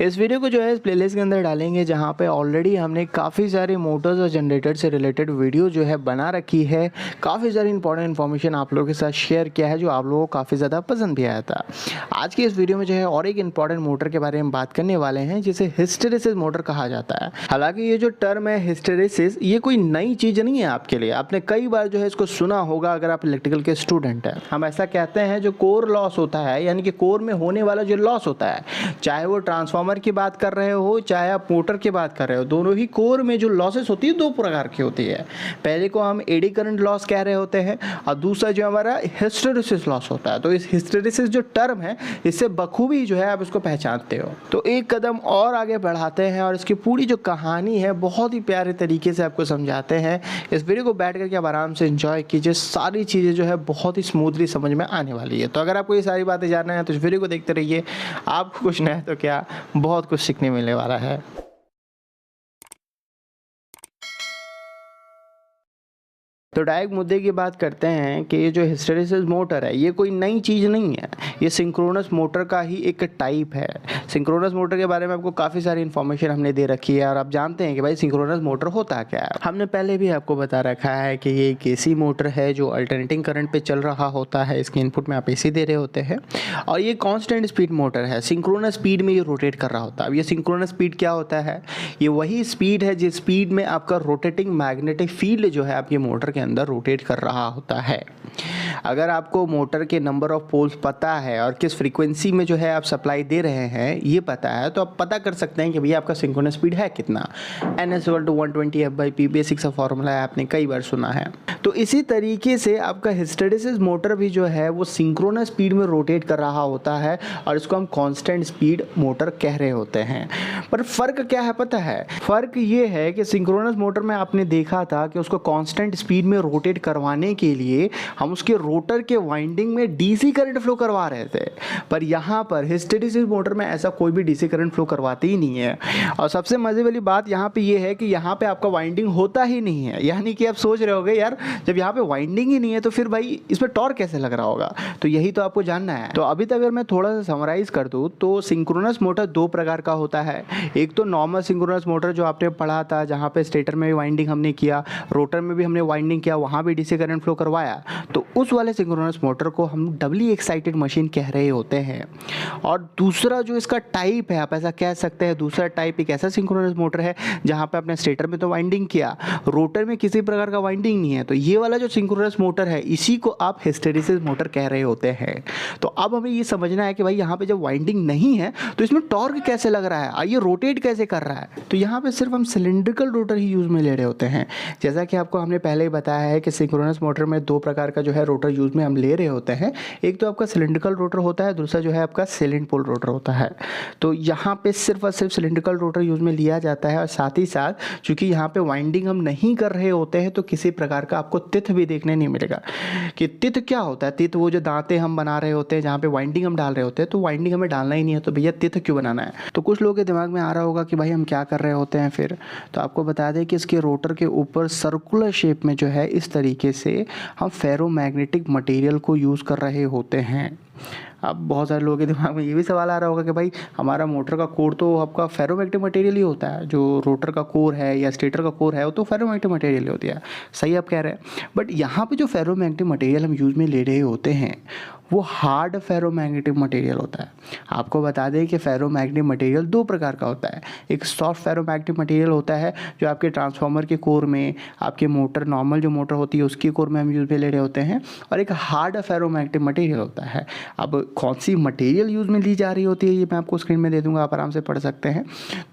इस वीडियो को जो है इस प्लेलिस्ट के अंदर डालेंगे जहाँ पे ऑलरेडी हमने काफ़ी सारे मोटर्स और जनरेटर से रिलेटेड वीडियो जो है बना रखी है। काफ़ी सारी इंपॉर्टेंट इन्फॉर्मेशन आप लोगों के साथ शेयर किया है जो आप लोगों को काफ़ी ज़्यादा पसंद भी आया था। आज की इस वीडियो में जो है और एक इंपॉर्टेंट मोटर के बारे में बात करने वाले हैं जिसे हिस्टेरेसिस मोटर कहा जाता है। हालांकि ये जो टर्म है हिस्टेरेसिस ये कोई नई चीज़ नहीं है आपके लिए, आपने कई बार जो है इसको सुना होगा अगर आप इलेक्ट्रिकल के स्टूडेंट हैं। हम ऐसा कहते हैं जो कोर लॉस होता है यानी कि कोर में होने वाला जो लॉस होता है, चाहे वो ट्रांसफार्मर की बात कर रहे हो चाहे आप मोटर की बात कर रहे हो, दोनों ही कोर में जो लॉसेस होती है दो प्रकार की होती है। पहले को हम एडी करंट लॉस कह रहे होते हैं और दूसरा जो हमारा हिस्टेरेसिस लॉस होता है। तो इस हिस्टेरेसिस जो टर्म है इससे बखूबी जो है आप इसको पहचानते हो। तो एक कदम और आगे बढ़ाते हैं और इसकी पूरी जो कहानी है बहुत ही प्यारे तरीके से आपको समझाते हैं। इस वीडियो को बैठ करके आप आराम से एंजॉय कीजिए, सारी चीज़ें जो है बहुत ही स्मूथली समझ में आने वाली है। तो अगर आपको ये सारी बातें जानना है तो इस वीडियो को देखते रहिए, आपको कुछ नया तो क्या बहुत कुछ सीखने मिलने वाला है। तो डायरेक्ट मुद्दे की बात करते हैं कि ये जो हिस्टेरेसिस मोटर है ये कोई नई चीज़ नहीं है, ये सिंक्रोनस मोटर का ही एक टाइप है। सिंक्रोनस मोटर के बारे में आपको काफ़ी सारी इन्फॉर्मेशन हमने दे रखी है और आप जानते हैं कि भाई सिंक्रोनस मोटर होता क्या है। हमने पहले भी आपको बता रखा है कि ये एक एसी मोटर है जो अल्टरनेटिंग करंट पे चल रहा होता है। इसके इनपुट में आप एसी दे रहे होते हैं और ये कांस्टेंट स्पीड मोटर है, सिंक्रोनस स्पीड में ये रोटेट कर रहा होता है। अब ये सिंक्रोनस स्पीड क्या होता है? ये वही स्पीड है जिस स्पीड में आपका रोटेटिंग मैग्नेटिक फील्ड जो है आपके मोटर के अंदर रोटेट कर रहा होता है। अगर आपको मोटर के नंबर ऑफ पोल्स पता है और किस फ्रीक्वेंसी में जो है आप सप्लाई दे रहे हैं ये पता है तो आप पता कर सकते हैं कि भैया आपका सिंक्रोनस स्पीड है कितना। N=120F/P बेसिक सा फॉर्मूला है, आपने कई बार सुना है। तो इसी तरीके से आपका हिस्टेरेसिस मोटर भी जो है वो सिंक्रोनस स्पीड में रोटेट कर रहा होता है और इसको हम कांस्टेंट स्पीड मोटर कह रहे होते हैं। पर फर्क क्या है पता है? फर्क ये है कि सिंक्रोनस मोटर में आपने देखा था कि उसको कांस्टेंट स्पीड में रोटेट करवाने के लिए हम उसके रोटर के वाइंडिंग में डीसी करंट फ्लो करवा रहे थे, पर यहाँ पर हिस्टेरेसिस मोटर में ऐसा कोई भी डीसी करंट फ्लो करवाते ही नहीं है। और सबसे मजे वाली बात यहाँ पे ये है कि यहाँ पे आपका वाइंडिंग होता ही नहीं है। यानी कि आप सोच रहे होगे यार जब यहाँ पे वाइंडिंग ही नहीं है तो फिर भाई इसमें टॉर्क कैसे लग रहा होगा, तो यही तो आपको जानना है। तो अभी तक अगर मैं थोड़ा सा समराइज कर दूँ तो सिंक्रोनस मोटर दो प्रकार का होता है। एक तो नॉर्मल सिंक्रोनस मोटर जो आपने पढ़ा था जहाँ पे स्टेटर में भी वाइंडिंग हमने किया, रोटर में भी हमने वाइंडिंग किया, वहाँ भी डीसी करंट फ्लो करवाया, तो उस वाले सिंक्रोनस मोटर को हम डबली एक्साइटेड मशीन कह रहे होते हैं। और दूसरा जो इसका टाइप है आप ऐसा कह सकते हैं, दूसरा टाइप एक ऐसा सिंक्रोनस मोटर है जहाँ पे आपने स्टेटर में तो वाइंडिंग किया, रोटर में किसी प्रकार का वाइंडिंग नहीं है, तो ये वाला जो सिंक्रोनस मोटर है इसी को आप हिस्टेरेसिस मोटर कह रहे होते हैं। तो अब हमें ये समझना है कि भाई यहाँ पे जब वाइंडिंग नहीं है तो इसमें टॉर्क कैसे लग रहा है, ये रोटेट कैसे कर रहा है। तो यहाँ पे सिर्फ हम सिलिंड्रिकल रोटर ही यूज में ले रहे होते हैं। जैसा कि आपको हमने पहले ही बताया है कि सिंक्रोनस मोटर में दो प्रकार का जो है रोटर यूज में हम ले रहे होते हैं। एक तो आपका सिलिंड्रिकल रोटर होता है, दूसरा जो है आपका सिलेंट पोल रोटर होता है। तो यहाँ पे सिर्फ और सिर्फ सिलिंड्रिकल रोटर यूज में लिया जाता है और साथ ही साथ चूंकि यहाँ पे वाइंडिंग हम नहीं कर रहे होते हैं तो किसी प्रकार का आपको तिथ भी देखने नहीं मिलेगा। कि तिथ क्या होता है? तिथ वो जो दांते हम बना रहे होते हैं जहाँ पे वाइंडिंग हम डाल रहे होते हैं, तो वाइंडिंग हमें डालना ही नहीं है तो भैया तिथ क्यों बनाना है। तो कुछ लोगों के दिमाग में आ रहा होगा कि भाई हम क्या कर रहे होते हैं फिर। तो आपको बता दें कि इसके रोटर के ऊपर सर्कुलर शेप में जो है इस तरीके से हम फेरोमैग्नेटिक मटेरियल को यूज़ कर रहे होते हैं। अब बहुत सारे लोगों के दिमाग में ये भी सवाल आ रहा होगा कि भाई हमारा मोटर का कोर तो आपका फेरोमैग्नेटिक मटेरियल ही होता है, जो रोटर का कोर है या स्टेटर का कोर है वो तो फेरोमैग्नेटिक मटेरियल ही होती है। सही आप कह रहे हैं, बट यहाँ पे जो फेरोमैग्नेटिक मटेरियल हम यूज़ में ले रहे होते हैं वो हार्ड फेरोमैग्नेटिक मटेरियल होता है। आपको बता दें कि फेरोमैग्नेटिक मटेरियल दो प्रकार का होता है। एक सॉफ्ट फेरोमैग्नेटिक मटेरियल होता है जो आपके ट्रांसफार्मर के कोर में, आपके मोटर नॉर्मल जो मोटर होती है उसके कोर में हम यूज़ में ले रहे होते हैं, और एक हार्ड फेरोमैग्नेटिक मटेरियल होता है। अब कौन सी मटेरियल यूज़ में ली जा रही होती है ये मैं आपको स्क्रीन में दे दूंगा, आप आराम से पढ़ सकते हैं।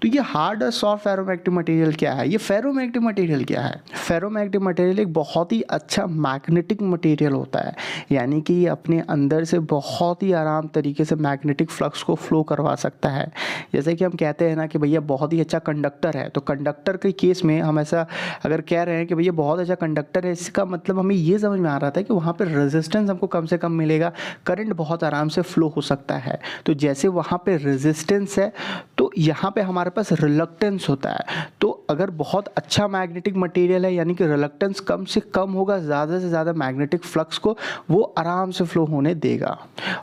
तो ये हार्ड और सॉफ्ट फेरोमैग्नेटिक मटेरियल क्या है, ये फेरोमैग्नेटिक मटेरियल क्या है? फेरोमैग्नेटिक मटेरियल एक बहुत ही अच्छा मैग्नेटिक मटेरियल होता है, यानी कि ये अपने अंदर से बहुत ही आराम तरीके से मैग्नेटिक फ्लक्स को फ्लो करवा सकता है। जैसे कि हम कहते हैं ना कि भैया बहुत ही अच्छा कंडक्टर है, तो कंडक्टर के केस में हम ऐसा अगर कह रहे हैं कि भैया बहुत अच्छा कंडक्टर है, इसका मतलब हमें ये समझ में आ रहा था कि वहाँ पर रेजिस्टेंस हमको कम से कम मिलेगा, करंट बहुत आराम से फ्लो हो सकता है। तो जैसे वहाँ पे रेजिस्टेंस है तो यहाँ पे हमारे पास रिलक्टेंस होता है। तो अगर बहुत अच्छा मैग्नेटिक मटेरियल है यानी कि रिलक्टेंस कम से कम होगा, ज़्यादा से ज़्यादा मैग्नेटिक फ्लक्स को वो आराम से फ्लो होने देगा।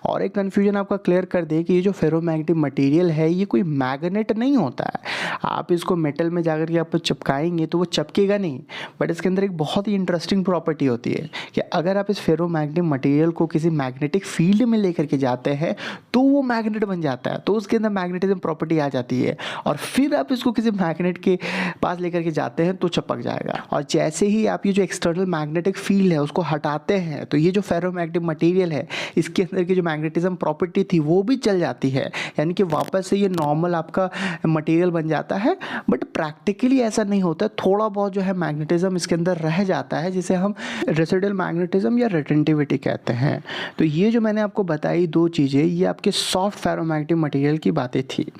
और एक कन्फ्यूजन आपका क्लियर कर दे कि ये जो फेरोमैग्नेटिक मटेरियल है ये कोई मैग्नेट नहीं होता है। आप इसको मेटल में जाकर के आप चिपकाएंगे तो वो चिपकेगा नहीं, बट इसके अंदर एक बहुत ही इंटरेस्टिंग प्रॉपर्टी होती है कि अगर आप इस फेरोमैग्नेटिक मटेरियल को किसी मैग्नेटिक फील्ड में लेकर के जाते हैं तो वो मैग्नेट बन जाता है, तो उसके अंदर मैग्नेटिज्म प्रॉपर्टी आ जाती है। और फिर आप इसको किसी मैग्नेट के पास लेकर के जाते हैं तो चिपक जाएगा। और जैसे ही आप ये जो एक्सटर्नल मैग्नेटिक फील्ड है उसको हटाते हैं तो ये जो फेरोमैग्नेटिक मटेरियल है इसके अंदर की जो मैग्नेटिज्म प्रॉपर्टी थी वो भी चल जाती है, यानी कि वापस से ये नॉर्मल आपका मटेरियल बन जाता है। बट प्रैक्टिकली ऐसा नहीं होता, थोड़ा बहुत जो है मैग्नेटिज्म इसके अंदर रह जाता है जिसे हम रेसिडुअल मैग्नेटिज्म या रिटेंटिविटी कहते हैं। तो ये जो मैंने आपको बताई दो चीज़ें, ये आपके सॉफ्ट फेरोमैग्नेटिक मटेरियल की बातें थी।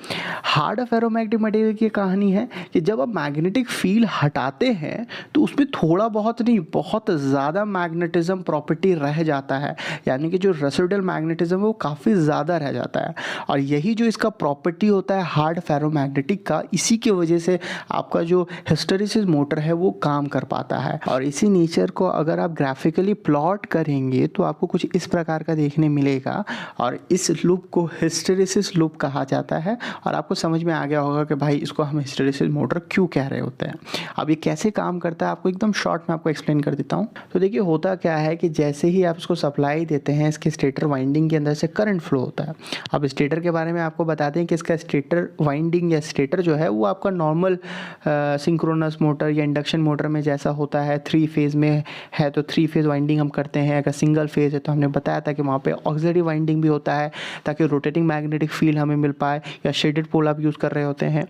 हार्ड फेरोमैग्नेटिक मटेरियल की कहानी है कि जब आप मैग्नेटिक फील्ड हटाते हैं तो उसमें थोड़ा बहुत नहीं, बहुत ज़्यादा मैग्नेटिज्म प्रॉपर्टी रह जाता है, यानी कि जो रेसिडुअल मैग्नेटिज्म है वो काफ़ी ज़्यादा रह जाता है। और यही जो इसका प्रॉपर्टी होता है हार्ड फेरोमैग्नेटिक का, इसी की वजह से आपका जो हिस्टैरिसीस मोटर है वो काम कर पाता है। और इसी नेचर को अगर आप ग्राफिकली प्लॉट करेंगे तो आपको कुछ इस प्रकार का देखने मिलेगा। और इस लूप को हिस्टैरिसीस लूप कहा जाता है। और आपको समझ में आ गया होगा कि भाई इसको हम हिस्टैरिसीस मोटर क्यों कह रहे होते हैं। अब ये कैसे काम करता है आपको एकदम शॉर्ट में आपको एक्सप्लेन कर देता हूँ। तो देखिए होता क्या है कि जैसे ही आप इसको सप्लाई देते हैं इसके स्टेटर वाइंडिंग के अंदर से करंट फ्लो होता है। अब स्टेटर के बारे में आपको बताते हैं कि इसका स्टेटर वाइंडिंग या स्टेटर जो है वो आपका नॉर्मल सिंक्रोनस मोटर या इंडक्शन मोटर में जैसा होता है, 3 फेज़ में है तो 3 फेज़ वाइंडिंग हम करते हैं। अगर सिंगल फेज़ है तो हमने बताया था कि वहाँ पे ऑक्सिलरी वाइंडिंग भी होता है ताकि रोटेटिंग मैग्नेटिक फील्ड हमें मिल पाए, या शेडेड पोल आप यूज़ कर रहे होते हैं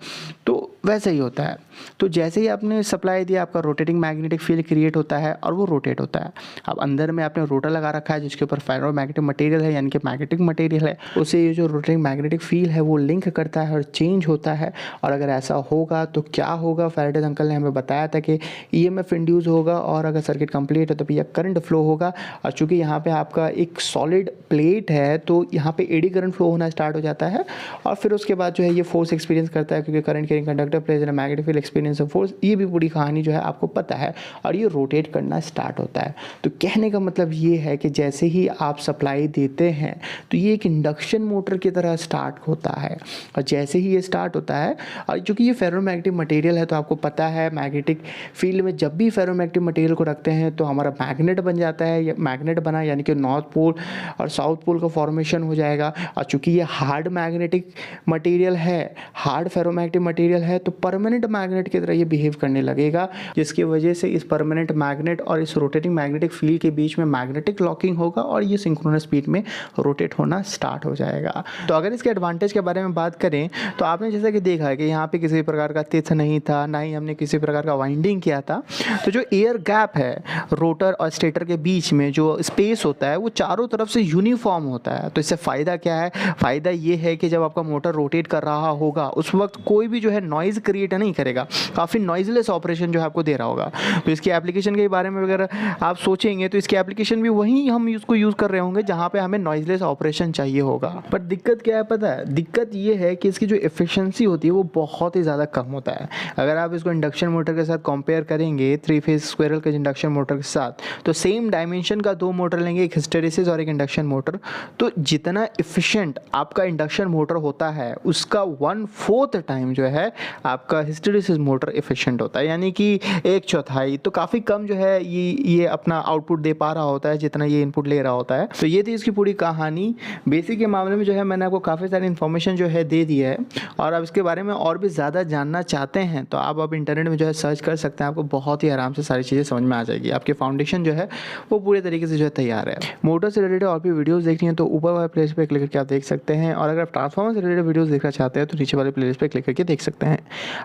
तो वैसे ही होता है। तो जैसे ही आपने सप्लाई दिया आपका रोटेटिंग मैग्नेटिक फील्ड क्रिएट होता है और वो रोटेट होता है। अब अंदर में आपने रोटर लगा रखा है जिसके ऊपर फेरोमैग्नेटिक मटेरियल है यानी कि मैग्नेटिक मटेरियल है, उससे ये जो रोटेटिंग मैग्नेटिक फील्ड है वो लिंक करता है और चेंज होता है। और अगर ऐसा होगा तो क्या होगा, फैराडे अंकल ने हमें बताया था कि ईएमएफ इंड्यूस होगा और अगर सर्किट कंप्लीट है तो भैया करंट फ्लो होगा। और चूंकि यहाँ पे आपका एक सॉलिड प्लेट है तो यहाँ पे एडी करंट फ्लो होना स्टार्ट हो जाता है। और फिर उसके बाद जो है ये फोर्स एक्सपीरियंस करता है क्योंकि current carrying conductor placed in magnetic field experience of force, ये भी पूरी कहानी जो है आपको पता है। और ये रोटेट करना स्टार्ट होता है। तो कहने का मतलब ये है कि जैसे ही आप सप्लाई देते हैं तो ये एक इंडक्शन मोटर की तरह स्टार्ट होता है। और जैसे ही ये स्टार्ट होता है, और चूंकि ये फेरोमैग्नेटिक मटेरियल है तो आपको पता है मैग्नेटिक फील्ड में जब भी फेरोमैग्नेटिक मटेरियल को रखते हैं तो हमारा मैग्नेट बन जाता है। मैग्नेट बना यानी कि नॉर्थ पोल और साउथ पोल का फॉर्मेशन हो जाएगा। और चूंकि ये हार्ड मैग्नेटिक मटेरियल है, हार्ड फेरोमैग्नेटिक मटेरियल है, तो परमानेंट मैग्नेट की तरह ये बिहेव करने लगेगा, जिसकी वजह से इस परमानेंट मैग्नेट और इस रोटेटिंग मैग्नेटिक फील्ड के बीच में मैग्नेटिक लॉकिंग होगा और ये सिंक्रोनस स्पीड में रोटेट होना स्टार्ट हो जाएगा। तो अगर इसके एडवांटेज के बारे में बात करें तो आपने जैसा कि देखा है कि यहाँ पे किसी प्रकार का तिथ नहीं था, ना ही हमने किसी प्रकार का वाइंडिंग किया था। तो जो एयर गैप है रोटर और स्टेटर के बीच में जो स्पेस होता है वो चारों तरफ से यूनिफॉर्म होता है। तो इससे फ़ायदा क्या है, फ़ायदा ये है कि जब आपका मोटर रोटेट कर रहा होगा उस वक्त कोई भी जो है नॉइज़ क्रिएट नहीं करेगा, काफ़ी नॉइजलेस ऑपरेशन जो है आपको दे रहा होगा। तो इसकी एप्लीकेशन के बारे में अगर आप सोचेंगे तो इसकी एप्लीकेशन भी वहीं हम इसको यूज़ कर रहे होंगे जहाँ पे हमें नॉइजलेस ऑपरेशन चाहिए होगा। पर दिक्कत क्या है पता है, दिक्कत ये है कि इसकी जो एफिशिएंसी होती है वो बहुत ही ज़्यादा कम होता है। अगर आप इसको इंडक्शन मोटर के साथ कंपेयर करेंगे 3 फेज स्क्वायरल के इंडक्शन मोटर के साथ, तो सेम डायमेंशन का 2 मोटर लेंगे, एक हिस्टैरिसीस और एक इंडक्शन मोटर, तो जितना एफिशिएंट आपका इंडक्शन मोटर होता है उसका 1/4 टाइम जो है आपका हिस्टैरिसीस मोटर एफिशिएंट होता है, यानी कि 1/4। तो काफ़ी कम जो है ये अपना आउटपुट दे पा रहा होता है जितना ये इनपुट ले रहा होता है। तो ये थी इसकी पूरी कहानी। बेसिक के मामले में जो है मैंने आपको काफ़ी सारी इन्फॉर्मेशन जो है दे दी है। और अब इसके बारे में और भी ज़्यादा जानना चाहते हैं तो आप अब इंटरनेट में जो है सर्च कर सकते हैं, आपको बहुत ही आराम से सारी चीज़ें समझ में आ जाएगी। आपकी फाउंडेशन जो है वो पूरे तरीके से जो है तैयार है। मोटर से रिलेटेड और भी वीडियोज़ देखनी है तो ऊपर वाले प्लेलिस्ट पे क्लिक करके आप देख सकते हैं। और अगर आप ट्रांसफॉर्मर से रिलेटेड वीडियोज़ देखना चाहते हैं तो नीचे वाले प्लेलिस्ट पे क्लिक करके देख सकते हैं।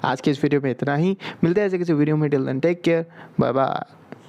आज के इस वीडियो में इतना ही, मिलते हैं ऐसे किसी वीडियो में। Till then take care, bye bye.